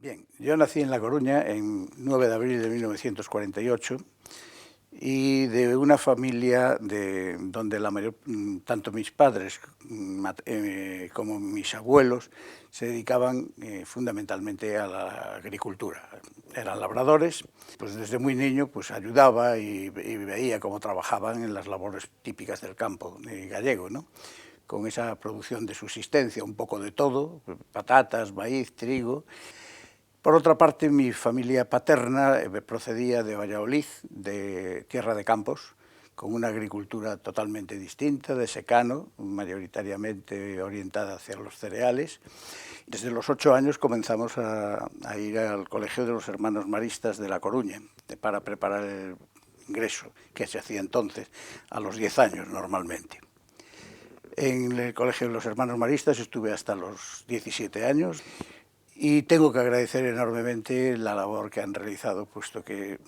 Bien, yo nací en La Coruña en 9 de abril de 1948 y de una familia donde tanto mis padres como mis abuelos se dedicaban fundamentalmente a la agricultura. Eran labradores, pues desde muy niño pues ayudaba y veía cómo trabajaban en las labores típicas del campo gallego, ¿no? Con esa producción de subsistencia, un poco de todo, patatas, maíz, trigo. Por otra parte, mi familia paterna procedía de Valladolid, de tierra de campos, con una agricultura totalmente distinta, de secano, mayoritariamente orientada hacia los cereales. Desde los 8 años comenzamos a ir al Colegio de los Hermanos Maristas de La Coruña para preparar el ingreso, que se hacía entonces a los 10 años normalmente. En el Colegio de los Hermanos Maristas estuve hasta los 17 años. Y tengo que agradecer enormemente la labor que han realizado, puesto que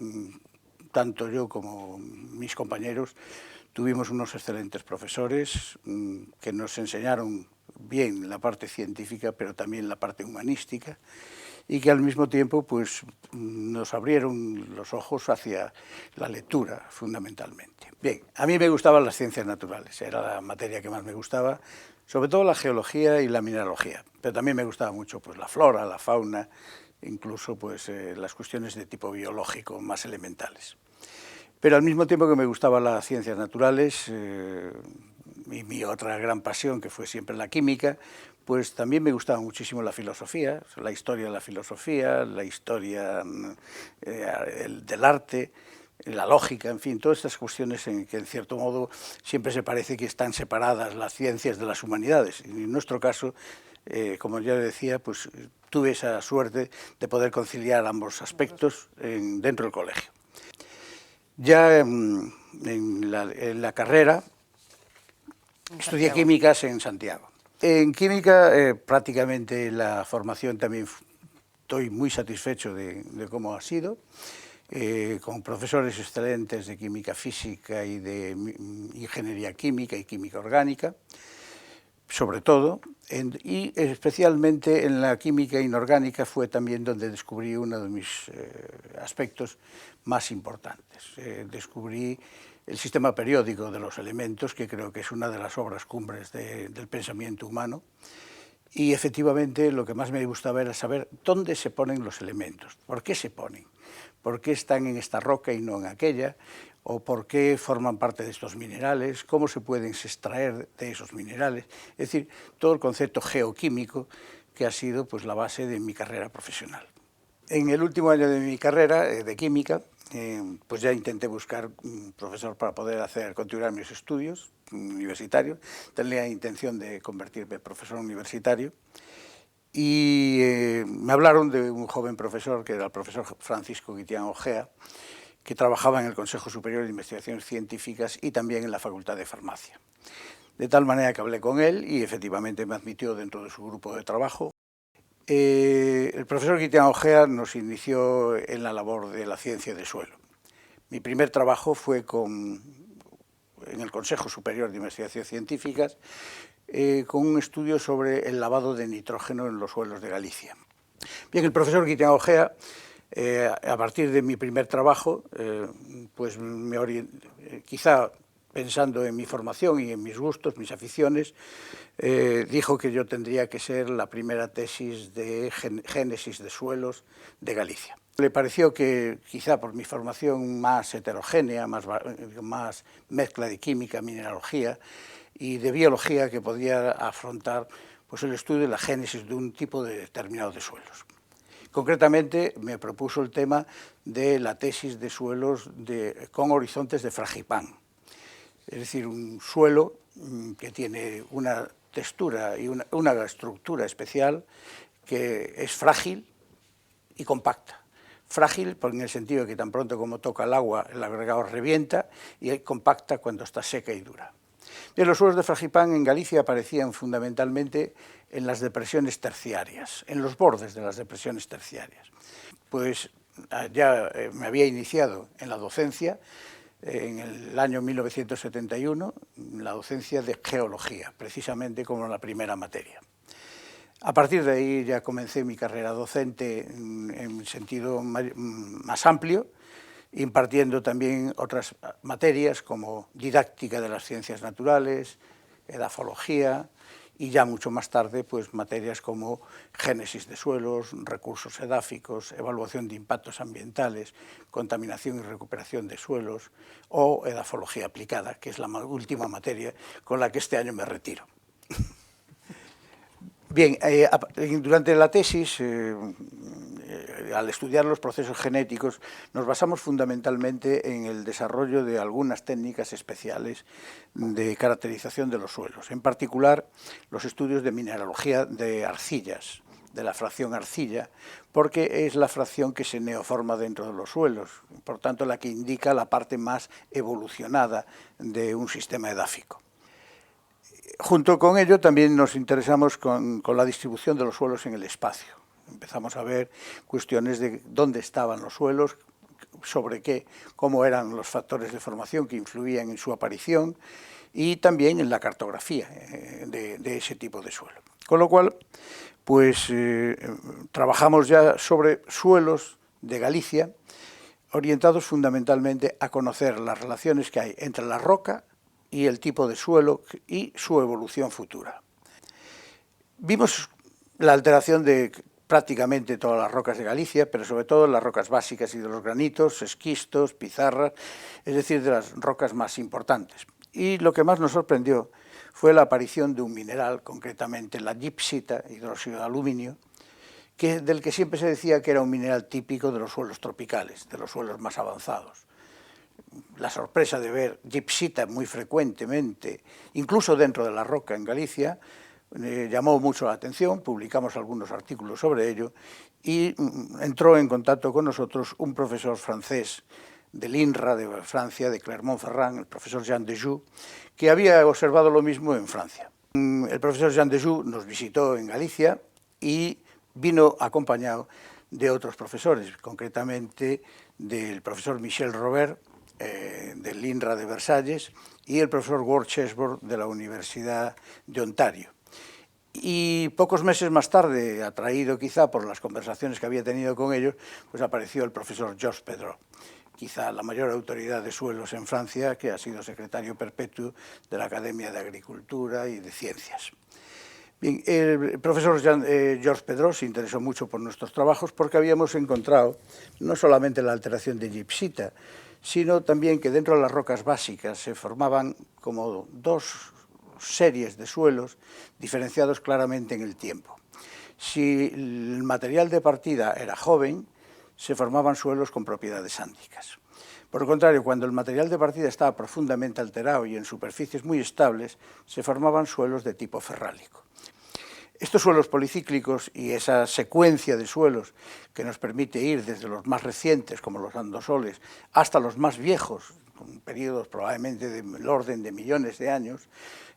tanto yo como mis compañeros tuvimos unos excelentes profesores que nos enseñaron bien la parte científica, pero también la parte humanística, y que al mismo tiempo pues, nos abrieron los ojos hacia la lectura, fundamentalmente. Bien, a mí me gustaban las ciencias naturales, era la materia que más me gustaba, sobre todo la geología y la mineralogía, pero también me gustaba mucho pues, la flora, la fauna, incluso pues, las cuestiones de tipo biológico más elementales. Pero al mismo tiempo que me gustaban las ciencias naturales, y mi otra gran pasión, que fue siempre la química, pues también me gustaba muchísimo la filosofía, la historia de la filosofía, la historia del arte, la lógica, en fin, todas estas cuestiones en que en cierto modo siempre se parece que están separadas las ciencias de las humanidades. Y en nuestro caso, como ya decía, pues tuve esa suerte de poder conciliar ambos aspectos dentro del colegio. Ya en la carrera estudié químicas en Santiago. En química prácticamente la formación también estoy muy satisfecho de cómo ha sido, con profesores excelentes de química física y de ingeniería química y química orgánica, sobre todo, y especialmente en la química inorgánica fue también donde descubrí uno de mis aspectos más importantes. Descubrí el sistema periódico de los elementos, que creo que es una de las obras cumbres del pensamiento humano, y efectivamente lo que más me gustaba era saber dónde se ponen los elementos, por qué se ponen, por qué están en esta roca y no en aquella, o por qué forman parte de estos minerales, cómo se pueden extraer de esos minerales, es decir, todo el concepto geoquímico que ha sido pues, la base de mi carrera profesional. En el último año de mi carrera de química, pues ya intenté buscar un profesor para poder continuar mis estudios universitarios. Tenía la intención de convertirme en profesor universitario y me hablaron de un joven profesor, que era el profesor Francisco Guitián Ojea, que trabajaba en el Consejo Superior de Investigaciones Científicas y también en la Facultad de Farmacia. De tal manera que hablé con él y efectivamente me admitió dentro de su grupo de trabajo. El profesor Guitián Ojea nos inició en la labor de la ciencia de suelo. Mi primer trabajo fue en el Consejo Superior de Investigaciones Científicas con un estudio sobre el lavado de nitrógeno en los suelos de Galicia. Bien, el profesor Guitián Ojea, a partir de mi primer trabajo, pues quizá pensando en mi formación y en mis gustos, mis aficiones, dijo que yo tendría que ser la primera tesis de génesis de suelos de Galicia. Le pareció que quizá por mi formación más heterogénea, más mezcla de química, mineralogía y de biología, que podía afrontar pues, el estudio de la génesis de un tipo determinado de suelos. Concretamente me propuso el tema de la tesis de suelos con horizontes de fragipán, es decir, un suelo que tiene una textura y una estructura especial que es frágil y compacta. Frágil en el sentido de que tan pronto como toca el agua el agregado revienta, y compacta cuando está seca y dura. Bien, los suelos de fragipán en Galicia aparecían fundamentalmente en las depresiones terciarias, en los bordes de las depresiones terciarias. Pues ya me había iniciado en la docencia en el año 1971, la docencia de geología, precisamente como la primera materia. A partir de ahí ya comencé mi carrera docente en sentido más amplio, impartiendo también otras materias como didáctica de las ciencias naturales, edafología, y ya mucho más tarde pues materias como génesis de suelos, recursos edáficos, evaluación de impactos ambientales, contaminación y recuperación de suelos o edafología aplicada, que es la última materia con la que este año me retiro. Bien, durante la tesis, al estudiar los procesos genéticos, nos basamos fundamentalmente en el desarrollo de algunas técnicas especiales de caracterización de los suelos, en particular los estudios de mineralogía de arcillas, de la fracción arcilla, porque es la fracción que se neoforma dentro de los suelos, por tanto la que indica la parte más evolucionada de un sistema edáfico. Junto con ello también nos interesamos con la distribución de los suelos en el espacio. Empezamos a ver cuestiones de dónde estaban los suelos, sobre qué, cómo eran los factores de formación que influían en su aparición y también en la cartografía de ese tipo de suelo. Con lo cual, pues trabajamos ya sobre suelos de Galicia, orientados fundamentalmente a conocer las relaciones que hay entre la roca y el tipo de suelo y su evolución futura. Vimos la alteración de prácticamente todas las rocas de Galicia, pero sobre todo las rocas básicas y de los granitos, esquistos, pizarras, es decir, de las rocas más importantes. Y lo que más nos sorprendió fue la aparición de un mineral, concretamente la gipsita, hidróxido de aluminio, del que siempre se decía que era un mineral típico de los suelos tropicales, de los suelos más avanzados. La sorpresa de ver gipsita muy frecuentemente, incluso dentro de la roca en Galicia, llamó mucho la atención, publicamos algunos artículos sobre ello y entró en contacto con nosotros un profesor francés del INRA de Francia, de Clermont-Ferrand, el profesor Jean Dejoux, que había observado lo mismo en Francia. El profesor Jean Dejoux nos visitó en Galicia y vino acompañado de otros profesores, concretamente del profesor Michel Robert, del INRA de Versalles, y el profesor Ward Chesbrough de la Universidad de Ontario. Y pocos meses más tarde, atraído quizá por las conversaciones que había tenido con ellos, pues apareció el profesor Georges Pedrot, quizá la mayor autoridad de suelos en Francia, que ha sido secretario perpetuo de la Academia de Agricultura y de Ciencias. Bien, el profesor Georges Pedrot se interesó mucho por nuestros trabajos porque habíamos encontrado no solamente la alteración de gipsita, sino también que dentro de las rocas básicas se formaban como dos series de suelos diferenciados claramente en el tiempo. Si el material de partida era joven, se formaban suelos con propiedades sándicas. Por el contrario, cuando el material de partida estaba profundamente alterado y en superficies muy estables, se formaban suelos de tipo ferrálico. Estos suelos policíclicos y esa secuencia de suelos que nos permite ir desde los más recientes, como los andosoles, hasta los más viejos, con periodos probablemente del orden de millones de años,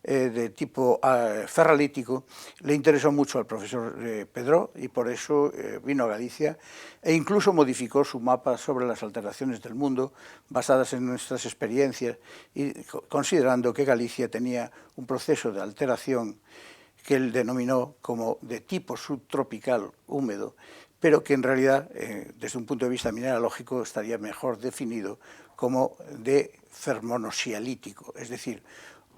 de tipo ferralítico, le interesó mucho al profesor Pedrot y por eso vino a Galicia e incluso modificó su mapa sobre las alteraciones del mundo basadas en nuestras experiencias y considerando que Galicia tenía un proceso de alteración que él denominó como de tipo subtropical húmedo, pero que en realidad, desde un punto de vista mineralógico, estaría mejor definido como de fermonosialítico, es decir,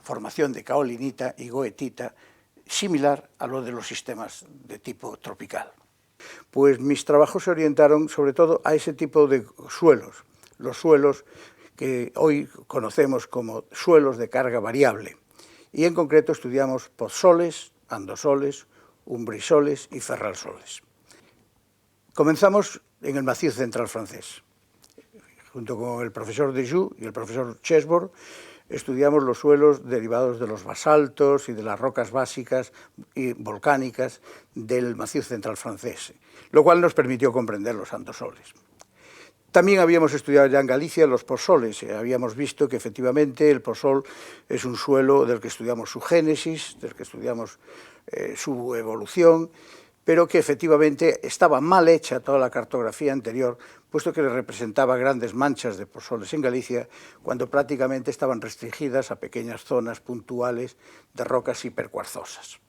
formación de caolinita y goetita, similar a lo de los sistemas de tipo tropical. Pues mis trabajos se orientaron sobre todo a ese tipo de suelos, los suelos que hoy conocemos como suelos de carga variable, y en concreto estudiamos podsoles, andosoles, umbrisoles y ferralsoles. Comenzamos en el Macizo Central francés. Junto con el profesor Dejoux y el profesor Chesbrough estudiamos los suelos derivados de los basaltos y de las rocas básicas y volcánicas del Macizo Central francés, lo cual nos permitió comprender los andosoles. También habíamos estudiado ya en Galicia los podsoles, habíamos visto que efectivamente el podsol es un suelo del que estudiamos su génesis, del que estudiamos su evolución, pero que efectivamente estaba mal hecha toda la cartografía anterior, puesto que le representaba grandes manchas de podsoles en Galicia, cuando prácticamente estaban restringidas a pequeñas zonas puntuales de rocas hipercuarzosas.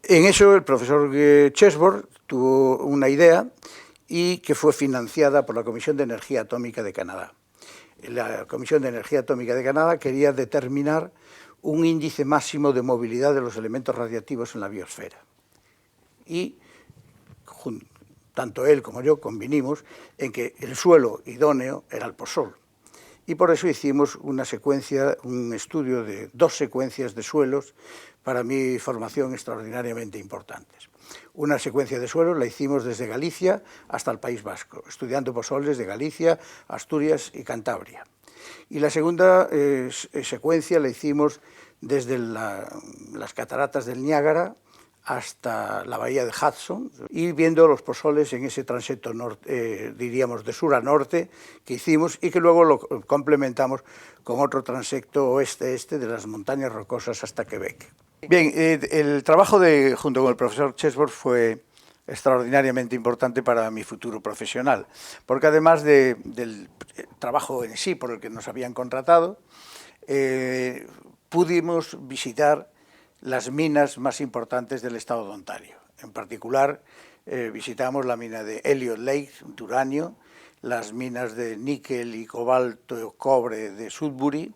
En eso el profesor Chesbord tuvo una idea y que fue financiada por la Comisión de Energía Atómica de Canadá. La Comisión de Energía Atómica de Canadá quería determinar un índice máximo de movilidad de los elementos radiactivos en la biosfera. Y tanto él como yo convinimos en que el suelo idóneo era el posol. Y por eso hicimos una secuencia, un estudio de 2 secuencias de suelos, para mi formación extraordinariamente importantes. Una secuencia de suelos la hicimos desde Galicia hasta el País Vasco, estudiando posoles de Galicia, Asturias y Cantabria. Y la segunda secuencia la hicimos desde las cataratas del Niágara hasta la bahía de Hudson, y viendo los posoles en ese transecto diríamos de sur a norte que hicimos, y que luego lo complementamos con otro transecto oeste-este de las montañas rocosas hasta Quebec. Bien, el trabajo junto con el profesor Chesbord fue extraordinariamente importante para mi futuro profesional, porque además del trabajo en sí por el que nos habían contratado, pudimos visitar las minas más importantes del estado de Ontario. En particular, visitamos la mina de Elliot Lake, de uranio, las minas de níquel y cobalto, cobre de Sudbury,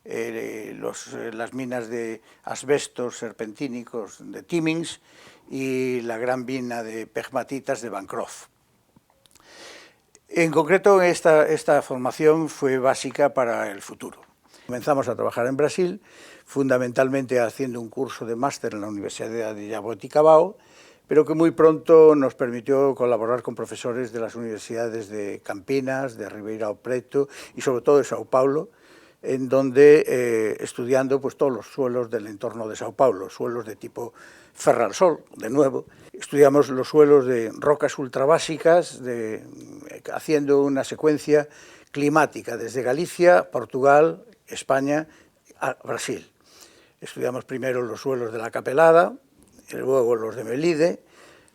las minas de asbestos serpentínicos de Timmins y la gran mina de pegmatitas de Bancroft. En concreto, esta formación fue básica para el futuro. Comenzamos a trabajar en Brasil, fundamentalmente haciendo un curso de máster en la Universidad de Jaboticabal, pero que muy pronto nos permitió colaborar con profesores de las universidades de Campinas, de Ribeirão Preto y sobre todo de Sao Paulo, en donde, estudiando pues, todos los suelos del entorno de Sao Paulo, suelos de tipo ferrasol, de nuevo. Estudiamos los suelos de rocas ultrabásicas, haciendo una secuencia climática desde Galicia, Portugal, España a Brasil. Estudiamos primero los suelos de la Capelada, luego los de Melide,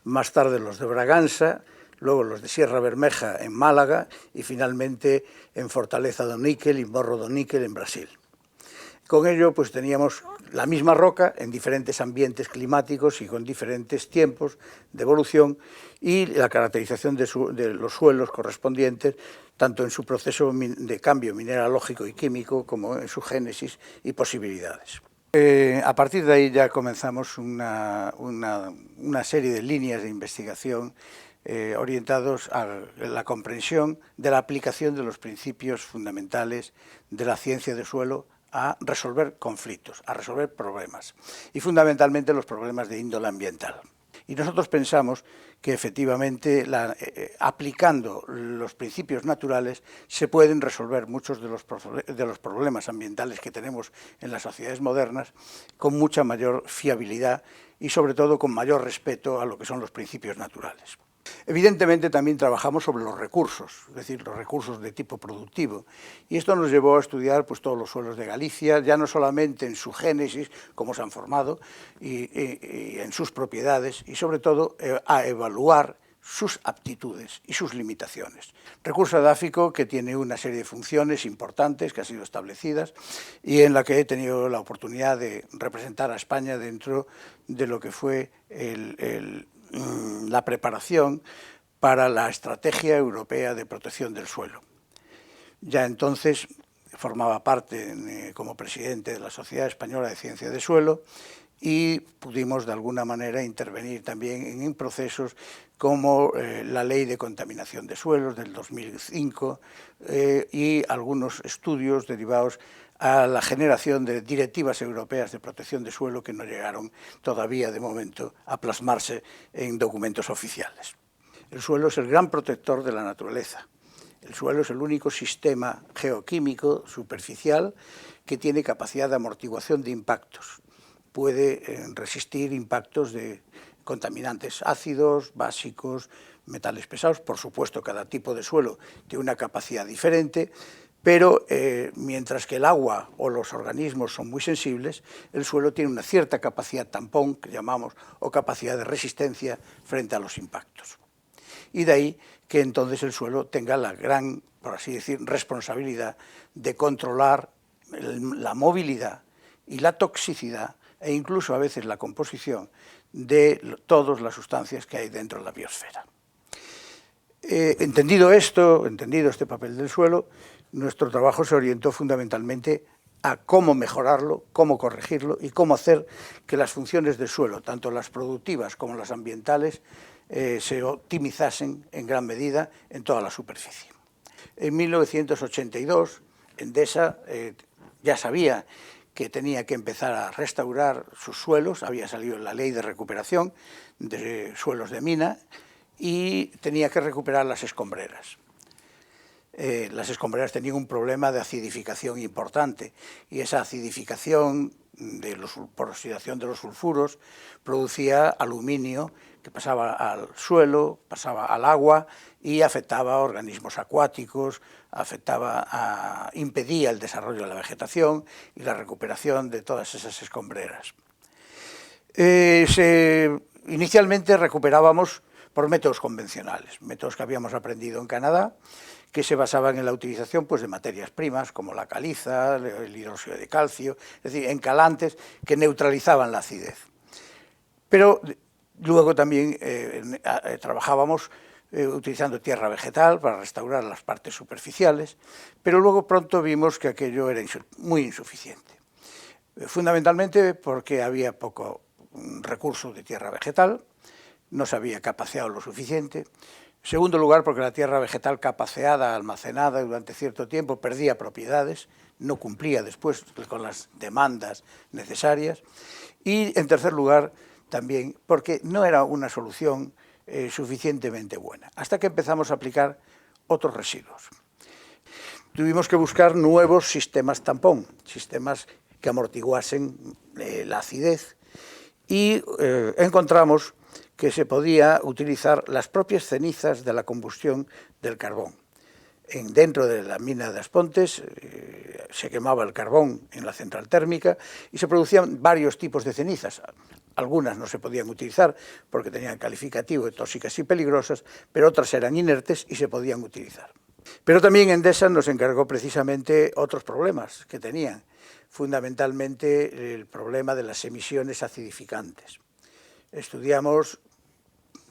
más tarde los de Bragança, luego los de Sierra Bermeja en Málaga y finalmente en Fortaleza do Níquel y Morro do Níquel en Brasil. Con ello pues teníamos la misma roca en diferentes ambientes climáticos y con diferentes tiempos de evolución, y la caracterización de los suelos correspondientes, tanto en su proceso de cambio mineralógico y químico como en su génesis y posibilidades. A partir de ahí ya comenzamos una serie de líneas de investigación orientados a la comprensión de la aplicación de los principios fundamentales de la ciencia del suelo a resolver conflictos, a resolver problemas, y fundamentalmente los problemas de índole ambiental. Y nosotros pensamos que efectivamente aplicando los principios naturales se pueden resolver muchos de los problemas ambientales que tenemos en las sociedades modernas con mucha mayor fiabilidad y sobre todo con mayor respeto a lo que son los principios naturales. Evidentemente también trabajamos sobre los recursos, es decir, los recursos de tipo productivo, y esto nos llevó a estudiar pues, todos los suelos de Galicia, ya no solamente en su génesis, cómo se han formado, y en sus propiedades, y sobre todo a evaluar sus aptitudes y sus limitaciones. Recurso edáfico que tiene una serie de funciones importantes que han sido establecidas y en la que he tenido la oportunidad de representar a España dentro de lo que fue la preparación para la Estrategia Europea de Protección del Suelo. Ya entonces formaba parte como presidente de la Sociedad Española de Ciencia del Suelo y pudimos de alguna manera intervenir también en procesos como la Ley de Contaminación de Suelos del 2005 y algunos estudios derivados a la generación de directivas europeas de protección de suelo que no llegaron todavía de momento a plasmarse en documentos oficiales. El suelo es el gran protector de la naturaleza. El suelo es el único sistema geoquímico superficial que tiene capacidad de amortiguación de impactos. Puede resistir impactos de contaminantes ácidos, básicos, metales pesados. Por supuesto, cada tipo de suelo tiene una capacidad diferente, pero mientras que el agua o los organismos son muy sensibles, el suelo tiene una cierta capacidad tampón, que llamamos, o capacidad de resistencia frente a los impactos. Y de ahí que entonces el suelo tenga la gran, por así decir, responsabilidad de controlar la movilidad y la toxicidad e incluso a veces la composición de todas las sustancias que hay dentro de la biosfera. Entendido esto, entendido este papel del suelo, nuestro trabajo se orientó fundamentalmente a cómo mejorarlo, cómo corregirlo y cómo hacer que las funciones del suelo, tanto las productivas como las ambientales, se optimizasen en gran medida en toda la superficie. En 1982, Endesa ya sabía que tenía que empezar a restaurar sus suelos, había salido la ley de recuperación de suelos de mina y tenía que recuperar las escombreras. Las escombreras tenían un problema de acidificación importante y esa acidificación por oxidación de los sulfuros producía aluminio que pasaba al suelo, pasaba al agua y afectaba a organismos acuáticos, impedía el desarrollo de la vegetación y la recuperación de todas esas escombreras. Inicialmente recuperábamos por métodos convencionales, métodos que habíamos aprendido en Canadá, que se basaban en la utilización de materias primas como la caliza, el hidróxido de calcio, es decir, en calantes que neutralizaban la acidez. Pero luego también trabajábamos utilizando tierra vegetal para restaurar las partes superficiales, pero luego pronto vimos que aquello era muy insuficiente. Fundamentalmente porque había poco recurso de tierra vegetal, no se había capaceado lo suficiente. En segundo lugar, porque la tierra vegetal capaceada, almacenada durante cierto tiempo, perdía propiedades, no cumplía después con las demandas necesarias. Y en tercer lugar, también porque no era una solución suficientemente buena, hasta que empezamos a aplicar otros residuos. Tuvimos que buscar nuevos sistemas tampón, sistemas que amortiguasen la acidez, y encontramos que se podía utilizar las propias cenizas de la combustión del carbón. Dentro de la mina de Aspontes se quemaba el carbón en la central térmica y se producían varios tipos de cenizas. Algunas no se podían utilizar porque tenían calificativo de tóxicas y peligrosas, pero otras eran inertes y se podían utilizar. Pero también Endesa nos encargó precisamente otros problemas que tenían, fundamentalmente el problema de las emisiones acidificantes. Estudiamos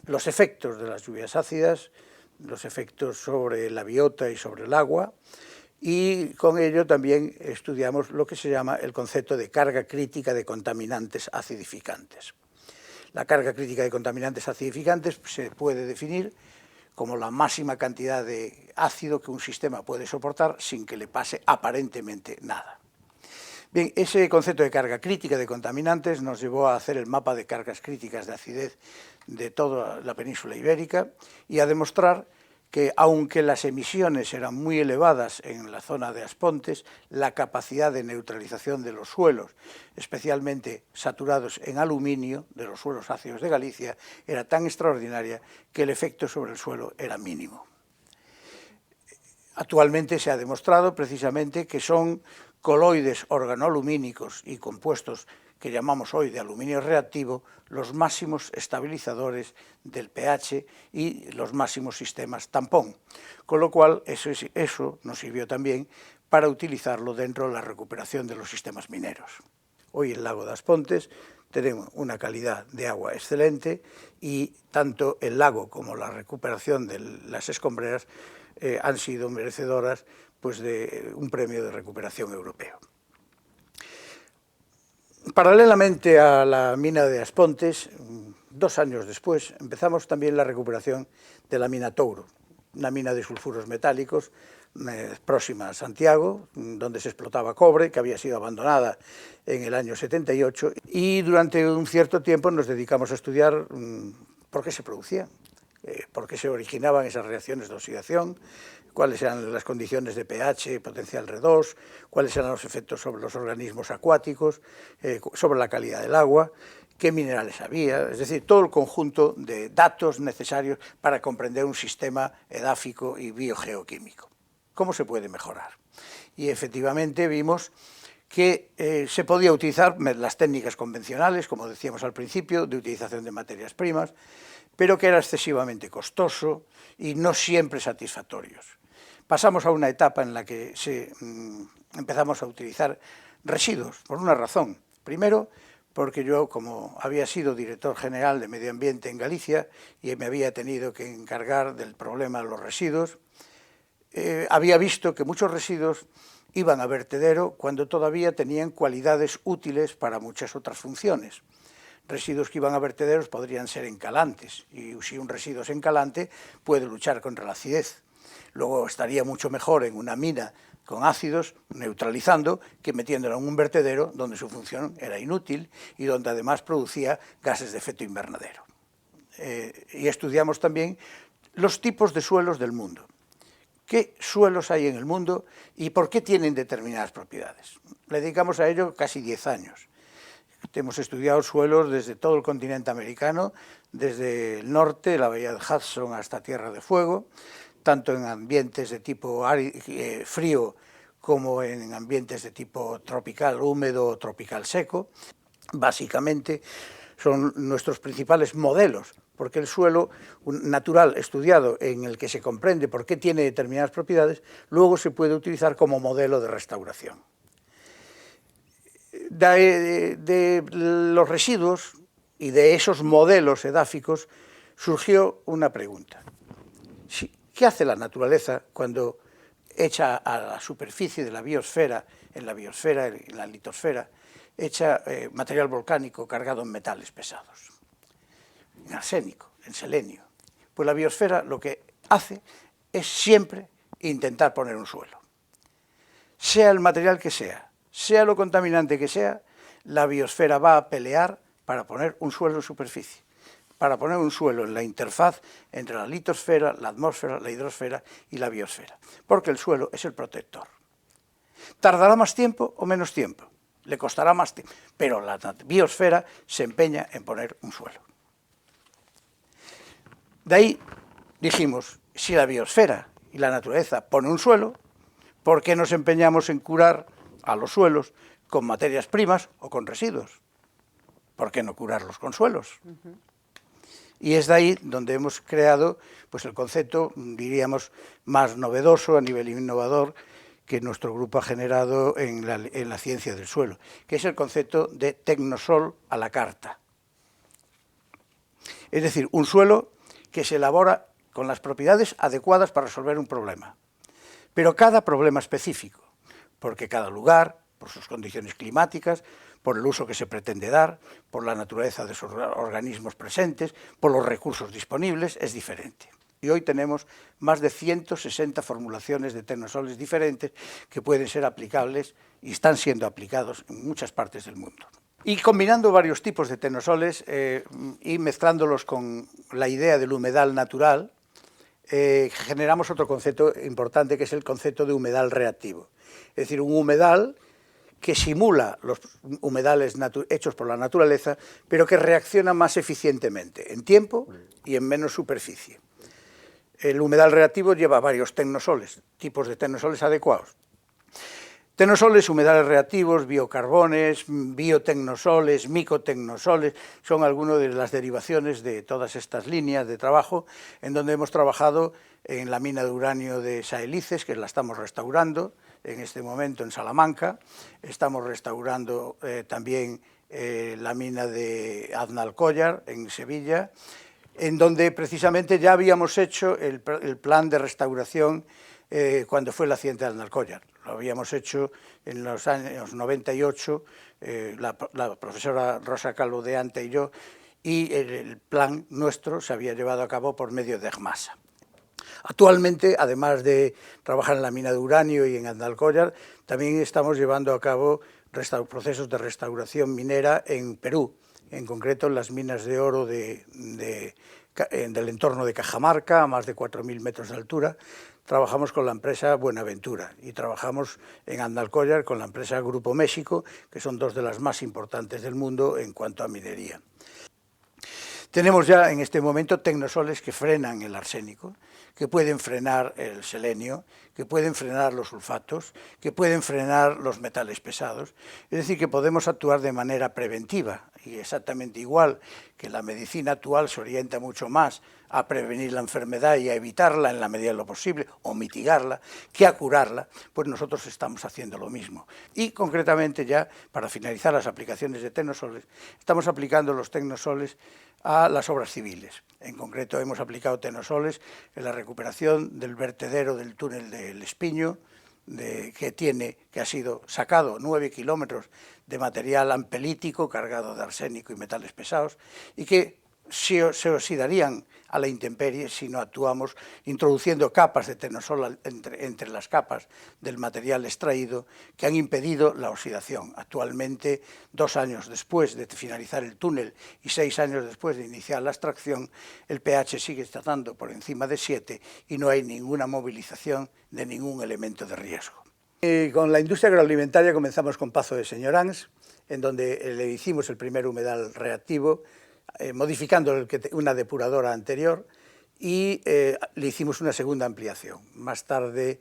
los efectos de las lluvias ácidas, los efectos sobre la biota y sobre el agua, y con ello también estudiamos lo que se llama el concepto de carga crítica de contaminantes acidificantes. La carga crítica de contaminantes acidificantes se puede definir como la máxima cantidad de ácido que un sistema puede soportar sin que le pase aparentemente nada. Bien, ese concepto de carga crítica de contaminantes nos llevó a hacer el mapa de cargas críticas de acidez de toda la península ibérica y a demostrar que, aunque las emisiones eran muy elevadas en la zona de Aspontes, la capacidad de neutralización de los suelos, especialmente saturados en aluminio, de los suelos ácidos de Galicia, era tan extraordinaria que el efecto sobre el suelo era mínimo. Actualmente se ha demostrado precisamente que son coloides organolumínicos y compuestos que llamamos hoy de aluminio reactivo los máximos estabilizadores del pH y los máximos sistemas tampón, con lo cual eso nos sirvió también para utilizarlo dentro de la recuperación de los sistemas mineros. Hoy el lago de Aspontes tenemos una calidad de agua excelente y tanto el lago como la recuperación de las escombreras han sido merecedoras de un premio de recuperación europeo. Paralelamente a la mina de Aspontes, 2 años después, empezamos también la recuperación de la mina Touro, una mina de sulfuros metálicos próxima a Santiago, donde se explotaba cobre, que había sido abandonada en el año 78, y durante un cierto tiempo nos dedicamos a estudiar por qué se producía, por qué se originaban esas reacciones de oxidación, cuáles eran las condiciones de pH, potencial R2, cuáles eran los efectos sobre los organismos acuáticos, sobre la calidad del agua, qué minerales había, es decir, todo el conjunto de datos necesarios para comprender un sistema edáfico y biogeoquímico. ¿Cómo se puede mejorar? Y efectivamente vimos que se podía utilizar las técnicas convencionales, como decíamos al principio, de utilización de materias primas, pero que era excesivamente costoso y no siempre satisfactorios. Pasamos a una etapa en la que empezamos a utilizar residuos, por una razón. Primero, porque yo, como había sido director general de Medio Ambiente en Galicia y me había tenido que encargar del problema de los residuos, había visto que muchos residuos iban a vertedero cuando todavía tenían cualidades útiles para muchas otras funciones. Residuos que iban a vertederos podrían ser encalantes, y si un residuo es encalante puede luchar contra la acidez. Luego estaría mucho mejor en una mina con ácidos, neutralizando, que metiéndolo en un vertedero donde su función era inútil y donde además producía gases de efecto invernadero. Y estudiamos también los tipos de suelos del mundo. ¿Qué suelos hay en el mundo y por qué tienen determinadas propiedades? Le dedicamos a ello casi 10 años. Hemos estudiado suelos desde todo el continente americano, desde el norte, la bahía de Hudson, hasta Tierra de Fuego, tanto en ambientes de tipo frío como en ambientes de tipo tropical húmedo o tropical seco. Básicamente son nuestros principales modelos, porque el suelo natural estudiado en el que se comprende por qué tiene determinadas propiedades, luego se puede utilizar como modelo de restauración. De los residuos y de esos modelos edáficos surgió una pregunta. ¿Qué hace la naturaleza cuando echa a la superficie de la biosfera, en la litosfera, echa material volcánico cargado en metales pesados, en arsénico, en selenio? Pues la biosfera lo que hace es siempre intentar poner un suelo. Sea el material que sea lo contaminante que sea, la biosfera va a pelear para poner un suelo en superficie, para poner un suelo en la interfaz entre la litosfera, la atmósfera, la hidrosfera y la biosfera, porque el suelo es el protector. ¿Tardará más tiempo o menos tiempo? Le costará más tiempo, pero la biosfera se empeña en poner un suelo. De ahí dijimos, si la biosfera y la naturaleza pone un suelo, ¿por qué nos empeñamos en curar a los suelos con materias primas o con residuos? ¿Por qué no curarlos con suelos? Y es de ahí donde hemos creado pues, el concepto, diríamos, más novedoso a nivel innovador que nuestro grupo ha generado en la ciencia del suelo, que es el concepto de tecnosol a la carta. Es decir, un suelo que se elabora con las propiedades adecuadas para resolver un problema, pero cada problema específico, porque cada lugar, por sus condiciones climáticas, por el uso que se pretende dar, por la naturaleza de esos organismos presentes, por los recursos disponibles, es diferente. Y hoy tenemos más de 160 formulaciones de tecnosoles diferentes que pueden ser aplicables y están siendo aplicados en muchas partes del mundo. Y combinando varios tipos de tecnosoles y mezclándolos con la idea del humedal natural, generamos otro concepto importante que es el concepto de humedal reactivo. Es decir, un humedal que simula los humedales hechos por la naturaleza, pero que reacciona más eficientemente en tiempo y en menos superficie. El humedal reactivo lleva varios tecnosoles, tipos de tecnosoles adecuados. Tecnosoles, humedales reactivos, biocarbones, biotecnosoles, micotecnosoles, son algunas de las derivaciones de todas estas líneas de trabajo, en donde hemos trabajado en la mina de uranio de Saelices, que la estamos restaurando en este momento en Salamanca. Estamos restaurando también la mina de Aznalcóllar en Sevilla, en donde precisamente ya habíamos hecho el plan de restauración cuando fue el accidente de Aznalcóllar. Lo habíamos hecho en los años 98, la profesora Rosa Calvo de Anta y yo, y el plan nuestro se había llevado a cabo por medio de EGMASA. Actualmente, además de trabajar en la mina de uranio y en Aznalcóllar, también estamos llevando a cabo procesos de restauración minera en Perú, en concreto en las minas de oro del entorno de Cajamarca, a más de 4.000 metros de altura. Trabajamos con la empresa Buenaventura y trabajamos en Aznalcóllar con la empresa Grupo México, que son dos de las más importantes del mundo en cuanto a minería. Tenemos ya en este momento tecnosoles que frenan el arsénico, que pueden frenar el selenio, que pueden frenar los sulfatos, que pueden frenar los metales pesados. Es decir, que podemos actuar de manera preventiva, y exactamente igual que la medicina actual se orienta mucho más a prevenir la enfermedad y a evitarla en la medida de lo posible, o mitigarla, que a curarla, pues nosotros estamos haciendo lo mismo. Y concretamente ya, para finalizar las aplicaciones de tecnosoles, estamos aplicando los tecnosoles a las obras civiles. En concreto hemos aplicado tecnosoles en la recuperación del vertedero del túnel del Espiño, que ha sido sacado 9 kilómetros de material ampelítico cargado de arsénico y metales pesados, y que se oxidarían a la intemperie si no actuamos introduciendo capas de tecnosol entre las capas del material extraído que han impedido la oxidación. Actualmente, 2 años después de finalizar el túnel y 6 años después de iniciar la extracción, el pH sigue estando por encima de 7 y no hay ninguna movilización de ningún elemento de riesgo. Con la industria agroalimentaria comenzamos con Pazo de Señoráns, en donde le hicimos el primer humedal reactivo, modificando una depuradora anterior, y le hicimos una segunda ampliación. Más tarde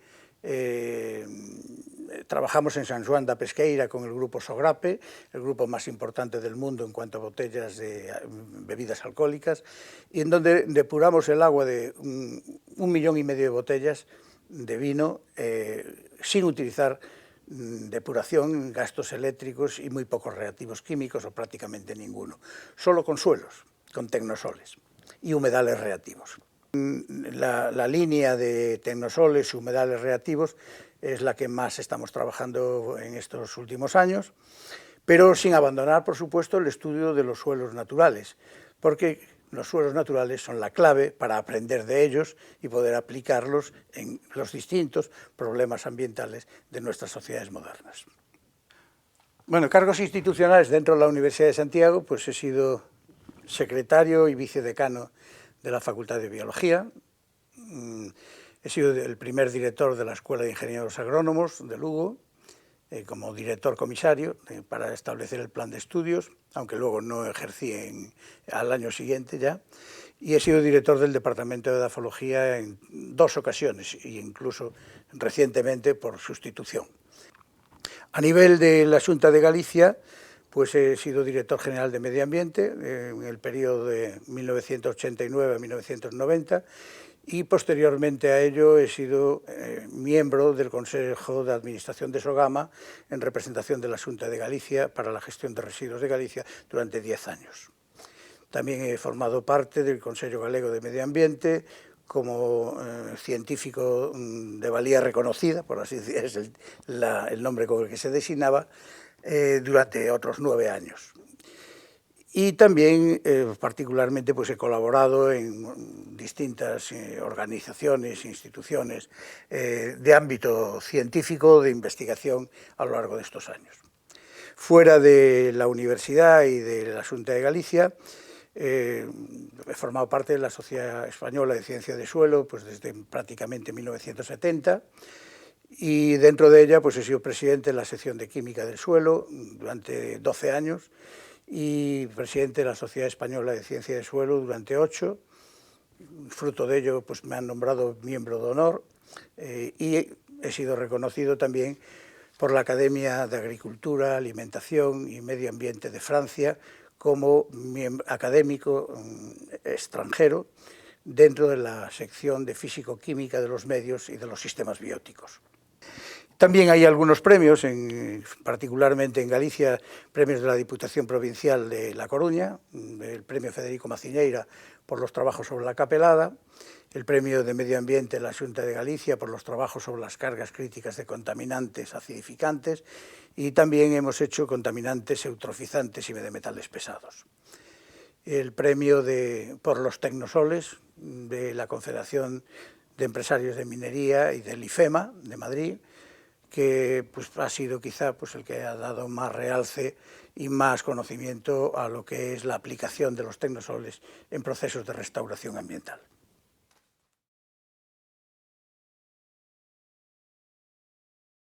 trabajamos en San Xoán da Pesqueira con el grupo Sogrape, el grupo más importante del mundo en cuanto a botellas de bebidas alcohólicas, y en donde depuramos el agua de 1,5 millones de botellas de vino sin utilizar depuración, gastos eléctricos y muy pocos reactivos químicos o prácticamente ninguno, solo con suelos, con tecnosoles y humedales reactivos. La línea de tecnosoles y humedales reactivos es la que más estamos trabajando en estos últimos años, pero sin abandonar, por supuesto, el estudio de los suelos naturales, porque los suelos naturales son la clave para aprender de ellos y poder aplicarlos en los distintos problemas ambientales de nuestras sociedades modernas. Bueno, cargos institucionales dentro de la Universidad de Santiago, pues he sido secretario y vicedecano de la Facultad de Biología, he sido el primer director de la Escuela de Ingenieros Agrónomos de Lugo, como director comisario para establecer el plan de estudios, aunque luego no ejercí al año siguiente ya, y he sido director del Departamento de Edafología en 2 ocasiones, e incluso recientemente por sustitución. A nivel de la Xunta de Galicia, pues he sido director general de Medio Ambiente en el periodo de 1989 a 1990, y posteriormente a ello he sido miembro del Consejo de Administración de Sogama en representación de la Xunta de Galicia para la gestión de residuos de Galicia durante 10 años. También he formado parte del Consejo Galego de Medio Ambiente como científico de valía reconocida, por así decir, es el nombre con el que se designaba, durante otros 9 años. Y también, particularmente, pues he colaborado en distintas organizaciones, instituciones de ámbito científico, de investigación a lo largo de estos años. Fuera de la universidad y de la Xunta de Galicia, he formado parte de la Sociedad Española de Ciencia de Suelo pues desde prácticamente 1970, y dentro de ella pues he sido presidente de la sección de Química del Suelo durante 12 años, y presidente de la Sociedad Española de Ciencia de Suelo durante 8. Fruto de ello, pues me han nombrado miembro de honor y he sido reconocido también por la Academia de Agricultura, Alimentación y Medio Ambiente de Francia como académico extranjero dentro de la sección de Físico-Química de los medios y de los sistemas bióticos. También hay algunos premios, particularmente en Galicia, premios de la Diputación Provincial de La Coruña, el premio Federico Maciñeira por los trabajos sobre la capelada, el premio de Medio Ambiente de la Xunta de Galicia por los trabajos sobre las cargas críticas de contaminantes acidificantes, y también hemos hecho contaminantes eutrofizantes y de metales pesados. El premio por los tecnosoles de la Confederación de Empresarios de Minería y del IFEMA de Madrid, que pues, ha sido quizá pues, el que ha dado más realce y más conocimiento a lo que es la aplicación de los tecnosoles en procesos de restauración ambiental.